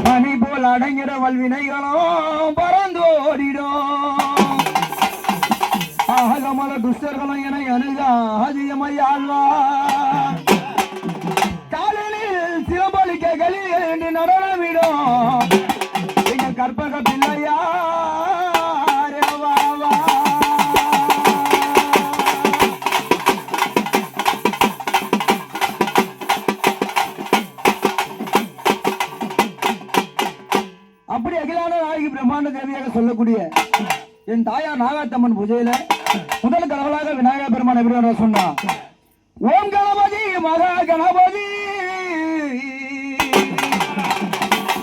பனி போல் அடங்கிற வல்வினைகளும் பறந்து ஓடிடும். ஆகமல துஷ்டர்களும் என அணுகாதியமையாழ்வா காலையில் சிலம்பொலிக்க கலியில் என்று நடனமிடும் எங்கள் கற்பக பிள்ளையா. அப்படி அகிலான நாயகி பிரம்மாண்ட தேவியாக சொல்லக்கூடிய என் தாயார் நாகாத்தம்மன் பூஜையில முதல் கடவுளாக விநாயகர் பெருமான் எப்படி சொன்னா, ஓம் கணபதி மகா கணபதி,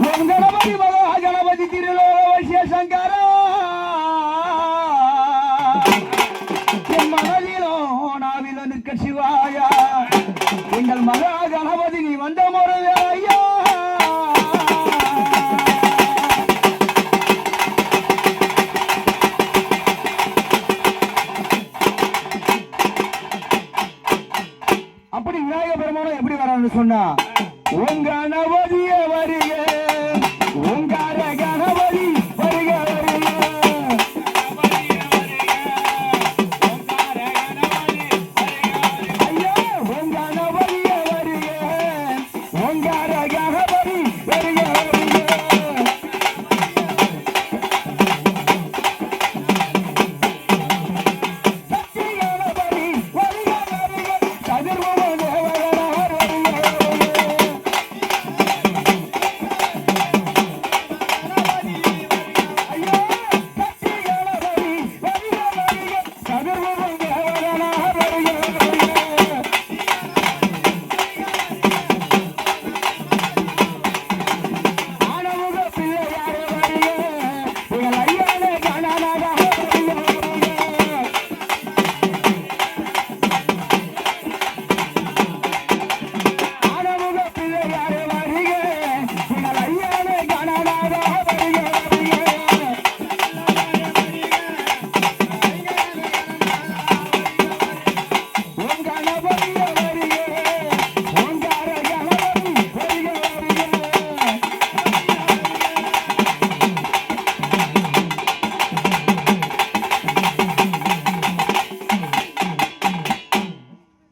ஓம் கணபதி மகா கணபதி திருலோக சங்கரா, என் மனதிலோ நாவிலோ நிற்க சிவாயா, எங்கள் மகா கணபதி நீ வந்த முறையா ஐயா. அப்படி விநாயக பெருமானம் எப்படி வரான்னு சொன்னா, ஓம் கணபதிய வருக, ஓங்கார கணபதி வருக வருக, ஐயா ஓம் கணபதிய வருக, ஓங்கார கணபதி வருக வருக. சக்தி கணபதி வருக வருக, சதுர்முக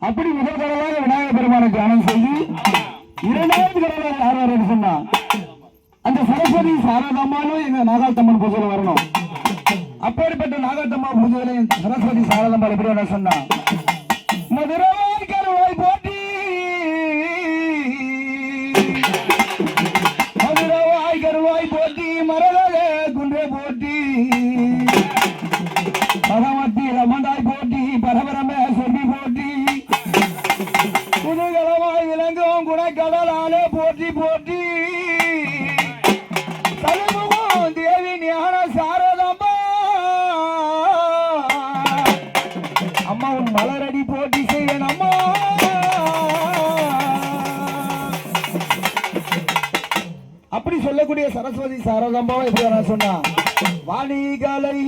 அப்படி முதல் கடவுளாக விநாயகர் பெருமானை தியானம் செய்து இரண்டாவது கடவுளாக யார் வரன்னு சொன்னா, அந்த சரஸ்வதி சாரதாம்மாலும் எங்க நாகாத்தம்மன் பூஜையில வரணும். அப்பேற்பட்ட நாகாத்தம்மா பூஜையில சரஸ்வதி சாரதாம்மாள் எப்படி வர சொன்னா, மதுரவாய் கருவாய் போட்டி, மதுரவாய் கருவாய் போட்டி, மரதக குன்றே போட்டி, பகவதி ரமண்டாய் போட்டி, பரபரமே சொல்லி போட்டி, புதுகலமாய் விளங்கும் குணக்கடலாலே போற்றி போற்றி, தலைமுகம் தேவி ஞான சாரதம்மா அம்மா உன் மலரடி போட்டி செய்வேன் அம்மா. அப்படி சொல்லக்கூடிய சரஸ்வதி சாரதம்மாவை எப்படி நான் சொன்னா, வாணி கலை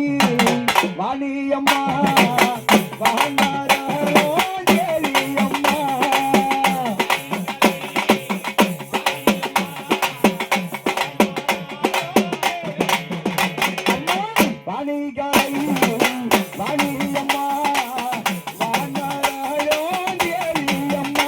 வாணி அம்மா வாண்டாரோ தேவி அம்மா, வாணி கலை வாணி அம்மா வாண்டாரோ தேவி அம்மா.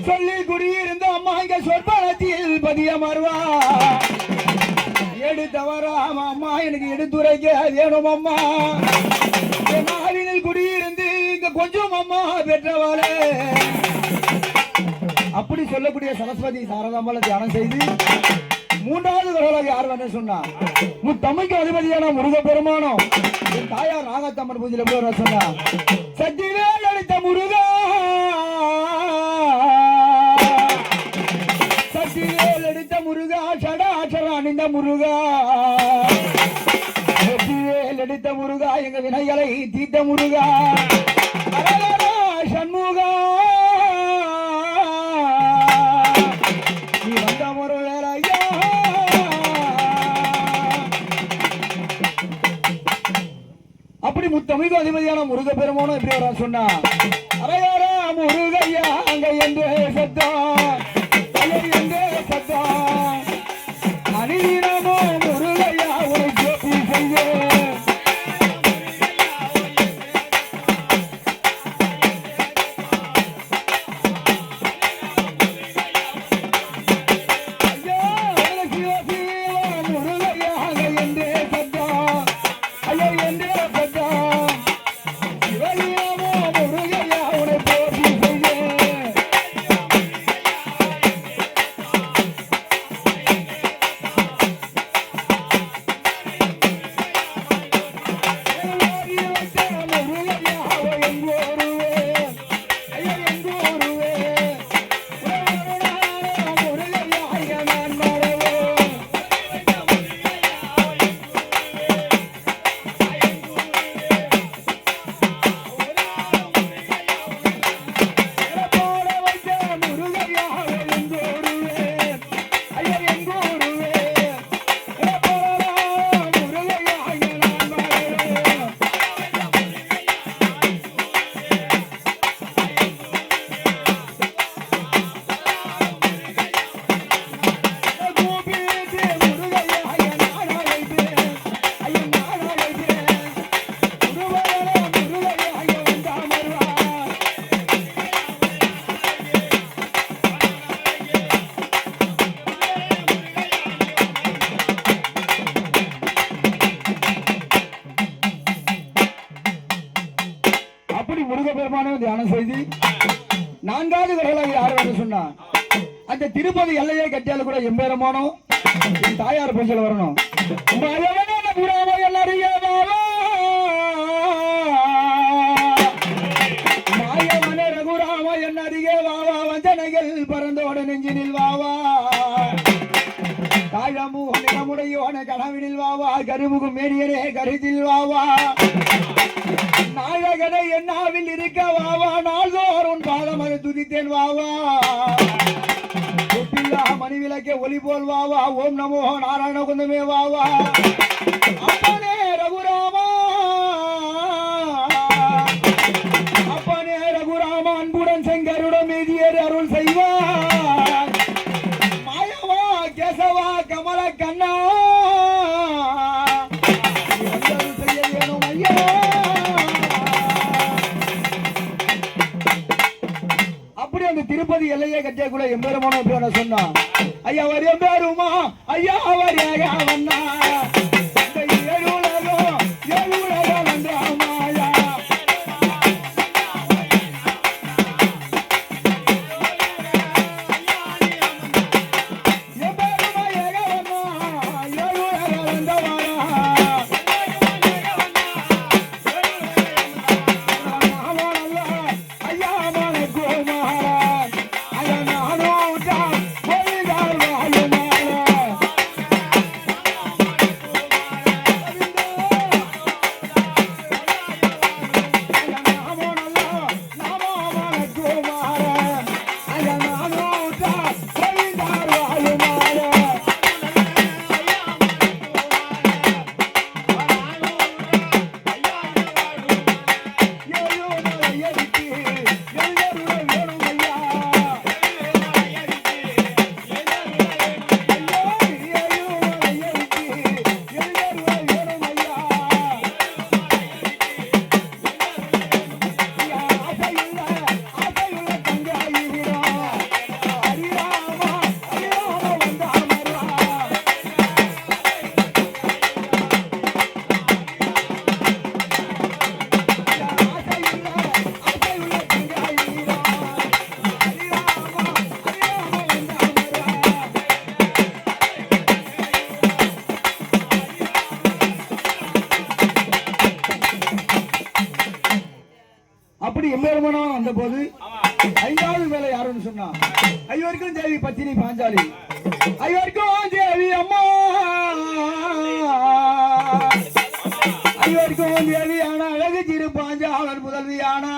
சொல்லி குடியிருந்த அம்மா இங்க சொற்பனத்தில் பதியமர்வா எடுத்தவராம அம்மா எனக்கு எடுத்துரைக்க வேணும் அம்மா. நாவினில் குடியிருந்து இங்க கொஞ்சம் அம்மா பெற்றவாளே. அப்படி சொல்லக்கூடிய சரஸ்வதி சாரதாம்பாளை தியானம் செய்து மூன்றாவது கடவுளாக யார் வந்து சொன்னா முத்தமிழ்க்கு அதிபதியான முருகப்பெருமானம் என் தாயார் நாகாத்தம்மன் பூஜையில் எப்படி வர சொன்னா சக்திவேல் அளித்த முருகா சக்திவேல் அளித்த முருகா சடாச்சர அணிந்த முருகா சக்திவேல் அளித்த முருகா எங்க வினைகளை தீர்த்த முருகா சண்முகா நீ வந்த முறை வேற ஐயா அப்படி முத்தமிழ்க்கு அதிபதியான முருக பெருமானம் எப்படி வர சொன்னா அரையாரா முருகையா அங்க என்று சத்தம் என்று சத்தம் அணிதினமோ முருகையா உனை ஜோதி செய்ய தியானம் செய்து நான்காவது கடவுளாக யார் வந்து சொன்னா அந்த திருப்பதி எல்லையை கட்டியால கூட எம்பேரமானோ என் தாயார் பூஜையில் வரணும் மாயவனே ரகுராம என் அருகே வாவா வஞ்சனைகள் பறந்தோட நெஞ்சினில் வாவா தாழமுடையோன கனவினில் வாவா கருமுகம் மேரியனே கருதில் வாவா நாயகனை என்னாவில் இருக்க வாவா நாள்தோறும் பாதமது துதித்தேன் வாவா ஒப்பில்லா மணி விளக்கே ஒளி போல் வாவா ஓம் நமோ நாராயண குந்தமே வாவா அப்பனே ரகுராமா அப்பனே ரகுராமா அன்புடன் செங்கருடன் மீதியேறி அருள் செய்வார் மாயவா கேசவா கமல கண்ணா செய்ய வேணும் ஐயா அந்த திருப்பதி எல்லையை கட்டிய கூட எம்பெருமானோ எப்படி சொன்னா ஐயா அவர் எம்பெருமா ஐயா அவர் வந்தா அப்படி எம்பெருமானம் வந்த போது ஐந்தாவது மேல யாருன்னு சொன்னா ஐவருக்கும் தேவி பத்தினி பாஞ்சாலி. ஐவருக்கும் தேவி அம்மா, ஐவருக்கும் தேவியான அழகு திரு பாஞ்சாலன் புதல்வியானா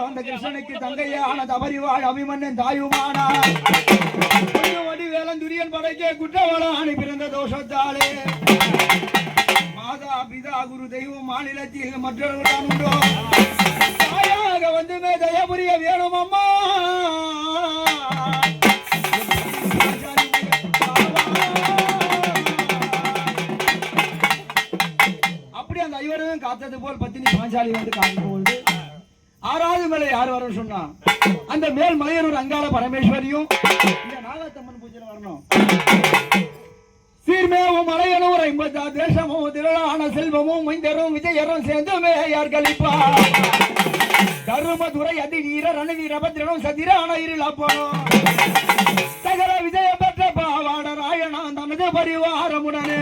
வந்த கிருஷ்ணனுக்கு தங்கையான தபரிவாழ் அபிமன்னன் தாயுமானா வடி வேலந்துரியன் படைக்க குற்றவாளி பிறந்த தோஷத்தாலே மாதா பிதா குரு தெய்வம் மாநிலத்தில் மற்றவர்கள் உண்டோ தாயாக வந்துமே தயபுரிய வேணும் அம்மா. அப்படி அந்த ஐவரும் காத்தது போல் பத்தினி பாஞ்சாலி வந்து காக்கும்போது ஆறாவது மேல யார் வரும் சொன்னா அந்த மேல் மலையனூர் அங்காள பரமேஸ்வரியும் இந்த நாகாத்தம்மன் பூஜை வரணும். சீர்மேவும் மலையனூர் 50 தேசமும் திரளான செல்வமும் மைந்தரும் விஜயரும் சேர்ந்துமே யார் கழிப்பா தருமதுரை அதி வீர ரணவீர பத்திரனும் சதிரான இருளா போனோம் சகல விஜயம் பெற்ற பாவாட ராயணா தனது பரிவாரமுடனே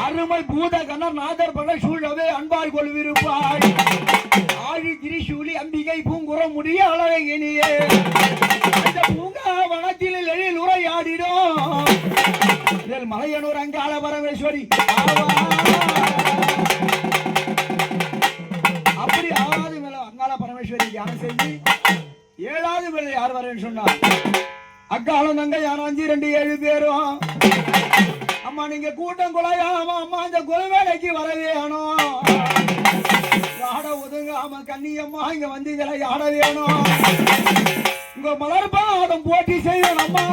அருமை பூத கணர் நாதர் பட சூழவே அன்பால் கொள்விருப்பாள் ஆழி திரிசூலி அம்பிகை பூங்குறம் முடிய அழகினியே இந்த பூங்கா வனத்தில் எழில் உரையாடிடும் மலையனூர் அங்காள பரமேஸ்வரி. அப்படி 6வது மேல அங்காள பரமேஸ்வரி தியானம் செஞ்சு 7வது மேல யார் வரேன்னு சொன்னா அக்காலம் தங்கை யாரும் 5 2 7 பேரும். அம்மா நீங்க கூட்டம் குலையாம அம்மா அந்த குலவேலைக்கு வர வேணும். ஆட ஒதுங்காம கண்ணியம்மா இங்க வந்து இதெல்லாம் ஆட வேணும். உங்க மலர் பாதம் போட்டி செய்யணும் அம்மா.